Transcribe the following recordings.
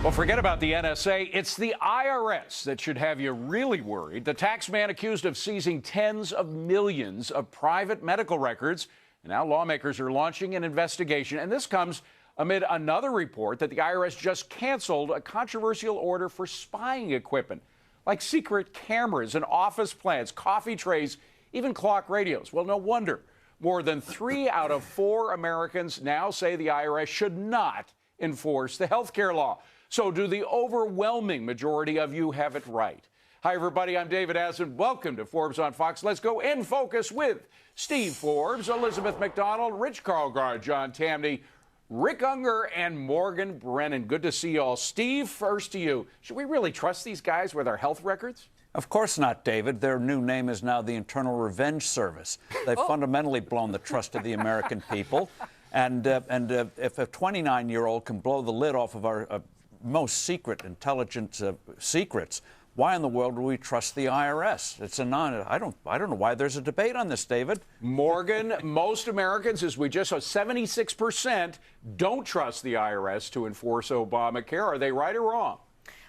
Well, forget about the NSA. It's the IRS that should have you really worried. The tax man accused of seizing tens of millions of private medical records. And now lawmakers are launching an investigation. And this comes amid another report that the IRS just canceled a controversial order for spying equipment, like secret cameras and office plants, coffee trays, even clock radios. Well, no wonder. More than 3 out of 4 Americans now say the IRS should not enforce the health care law. So do the overwhelming majority of you have it right? Hi, everybody. I'm David Asman. Welcome to Forbes on Fox. Let's go in focus with Steve Forbes, Elizabeth McDonald, Rich Karlgaard, John Tamny, Rick Unger, and Morgan Brennan. Good to see you all. Steve, first to you. Should we really trust these guys with our health records? Of course not, David. Their new name is now the Internal Revenge Service. They've fundamentally blown the trust of the American people. And if a 29-year-old can blow the lid off of our most secret intelligence secrets, why in the world would we trust the IRS? It's a I don't know why there's a debate on this, David. Morgan, most Americans, as we just saw, 76% don't trust the IRS to enforce Obamacare. Are they right or wrong?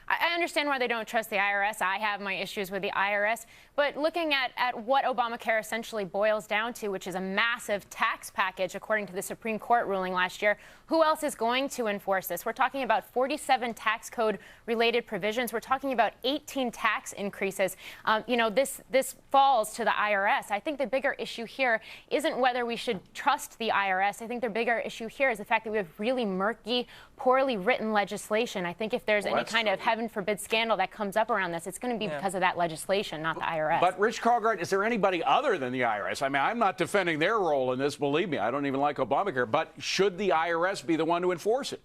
I understand why they don't trust the IRS. I have my issues with the IRS. But looking at what Obamacare essentially boils down to, which is a massive tax package, according to the Supreme Court ruling last year, who else is going to enforce this? We're talking about 47 tax code related provisions. We're talking about 18 tax increases. This falls to the IRS. I think the bigger issue here isn't whether we should trust the IRS. I think the bigger issue here is the fact that we have really murky, poorly written legislation. I think if there's any kind of heaven forbid scandal that comes up around this, it's going to be because of that legislation, not the IRS. But Rich Karlgaard, is there anybody other than the IRS? I mean, I'm not defending their role in this, believe me. I don't even like Obamacare. But should the IRS be the one to enforce it?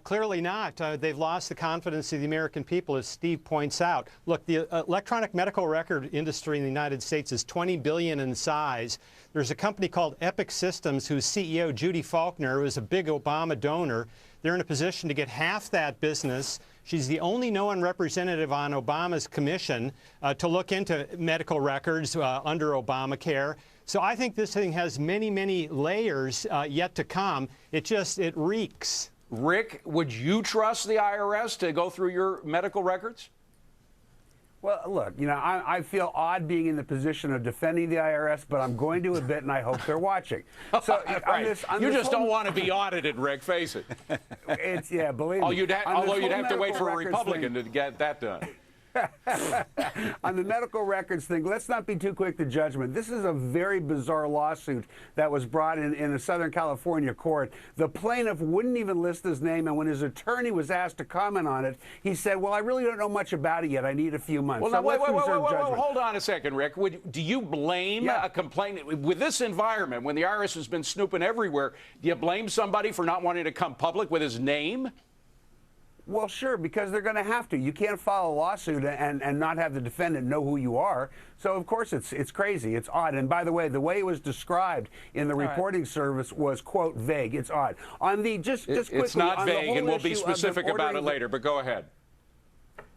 Clearly not. They've lost the confidence of the American people, as Steve points out. Look, the electronic medical record industry in the United States is $20 billion in size. There's a company called Epic Systems whose CEO, Judy Faulkner, was a big Obama donor. They're in a position to get half that business. She's the only known representative on Obama's commission to look into medical records under Obamacare. So I think this thing has many, many layers yet to come. It reeks. Rick, would you trust the IRS to go through your medical records? Well, look, I feel odd being in the position of defending the IRS, but I'm going to admit, and I hope they're watching. So right. You just don't want to be audited, Rick, face it. Believe me. Although you'd have to wait for a Republican to get that done. On the medical records thing, let's not be too quick to judgment. This is a very bizarre lawsuit that was brought in a Southern California court. The plaintiff wouldn't even list his name, and when his attorney was asked to comment on it, he said, well, I really don't know much about it yet. I need a few months. Well, so now, wait, hold on a second, Rick. Do you blame a complaint? With this environment, when the IRS has been snooping everywhere, do you blame somebody for not wanting to come public with his name? Well, sure, because they're going to have to. You can't file a lawsuit and not have the defendant know who you are. So, of course, it's crazy. It's odd. And by the way it was described in the reporting service was, quote, vague. It's odd. On the just quickly, it's not vague, and we'll be specific about it later. But go ahead.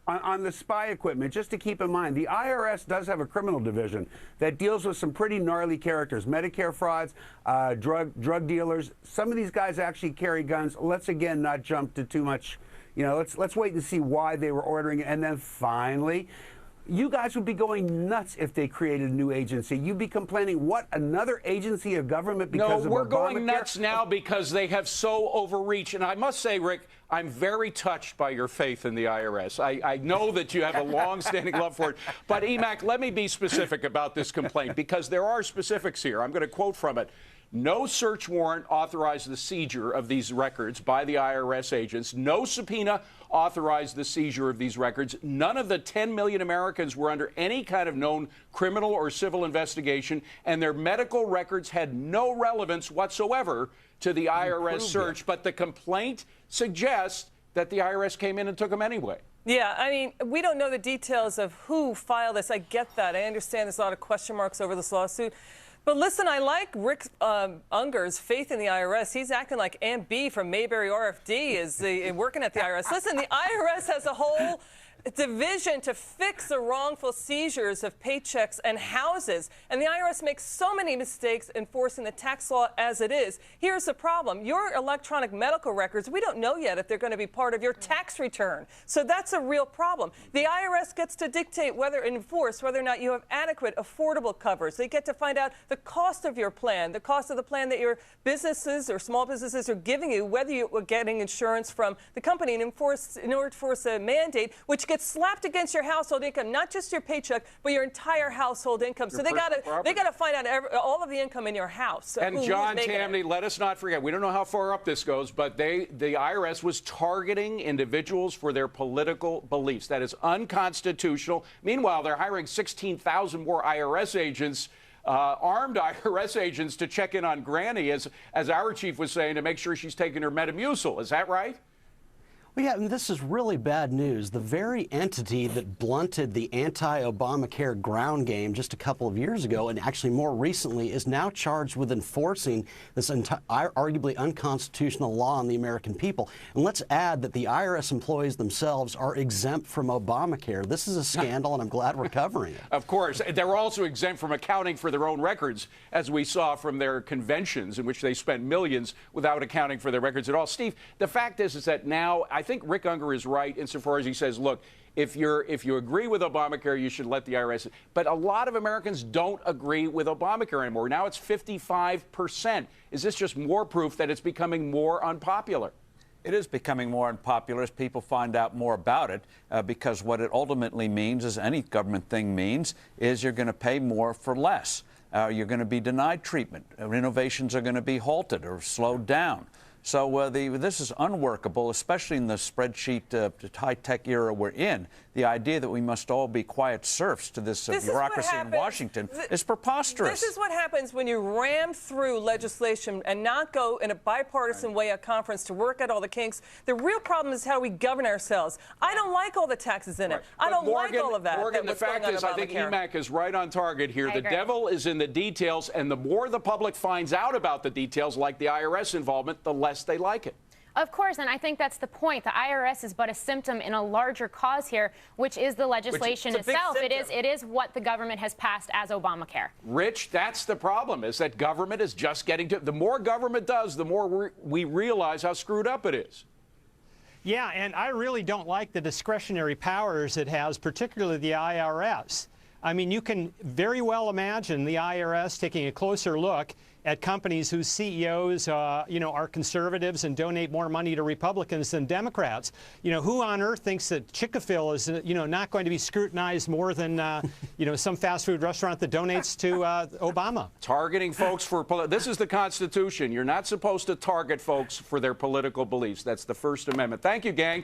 On the spy equipment, just to keep in mind, the IRS does have a criminal division that deals with some pretty gnarly characters, Medicare frauds, drug dealers. Some of these guys actually carry guns. Let's, again, not jump to too much. Let's wait and see why they were ordering it. And then finally, you guys would be going nuts if they created a new agency. You'd be complaining, what, another agency of government because of Obamacare? No, we're going nuts now because they have so overreached. And I must say, Rick, I'm very touched by your faith in the IRS. I know that you have a long-standing love for it. But, Emac, let me be specific about this complaint because there are specifics here. I'm going to quote from it. No search warrant authorized the seizure of these records by the IRS agents. No subpoena authorized the seizure of these records. None of the 10 million Americans were under any kind of known criminal or civil investigation, and their medical records had no relevance whatsoever to the IRS search. But the complaint suggests that the IRS came in and took them anyway. Yeah, I mean, we don't know the details of who filed this. I get that. I understand there's a lot of question marks over this lawsuit. But listen, I like Rick Unger's faith in the IRS. He's acting like Aunt B from Mayberry RFD is working at the IRS. Listen, the IRS has a whole division to fix the wrongful seizures of paychecks and houses. And the IRS makes so many mistakes enforcing the tax law as it is. Here's the problem. Your electronic medical records, we don't know yet if they're going to be part of your tax return. So that's a real problem. The IRS gets to dictate whether enforce whether or not you have adequate, affordable coverage. They get to find out the cost of your plan, the cost of the plan that your businesses or small businesses are giving you, whether you're getting insurance from the company, and in order to enforce a mandate, which gets slapped against your household income, not just your paycheck, but your entire household income. So they got to find out all of the income in your house. So and John Tamny, let us not forget, we don't know how far up this goes, but the IRS was targeting individuals for their political beliefs. That is unconstitutional. Meanwhile, they're hiring 16,000 more IRS agents, armed IRS agents, to check in on Granny, as our chief was saying, to make sure she's taking her Metamucil. Is that right? Well, yeah, and this is really bad news. The very entity that blunted the anti-Obamacare ground game just a couple of years ago, and actually more recently, is now charged with enforcing this arguably unconstitutional law on the American people. And let's add that the IRS employees themselves are exempt from Obamacare. This is a scandal, and I'm glad we're covering it. Of course. They're also exempt from accounting for their own records, as we saw from their conventions in which they spent millions without accounting for their records at all. Steve, the fact is that now I think Rick Unger is right insofar as he says, look, if you agree with Obamacare, you should let the IRS. But a lot of Americans don't agree with Obamacare anymore. Now it's 55%. Is this just more proof that it's becoming more unpopular? It is becoming more unpopular as people find out more about it, because what it ultimately means, as any government thing means, is you're going to pay more for less. You're going to be denied treatment. Innovations are going to be halted or slowed down. So this is unworkable, especially in the spreadsheet high-tech era we're in. The idea that we must all be quiet serfs to this bureaucracy in Washington is preposterous. This is what happens when you ram through legislation and not go in a bipartisan way at conference to work out all the kinks. The real problem is how we govern ourselves. I don't like all the taxes in it. I don't like all of that. Morgan, the fact is, I think EMAC is right on target here. The devil is in the details, and the more the public finds out about the details, like the IRS involvement, the less they like it. Of course, and I think that's the point. The IRS is but a symptom in a larger cause here, which is the legislation itself. It is what the government has passed as Obamacare. Rich, that's the problem, is that government is just getting to... The more government does, the more we realize how screwed up it is. Yeah, and I really don't like the discretionary powers it has, particularly the IRS. I mean, you can very well imagine the IRS taking a closer look at companies whose CEOs, are conservatives and donate more money to Republicans than Democrats. Who on earth thinks that Chick-fil-A is, not going to be scrutinized more than, some fast food restaurant that donates to Obama? Targeting folks for... This is the Constitution. You're not supposed to target folks for their political beliefs. That's the First Amendment. Thank you, gang.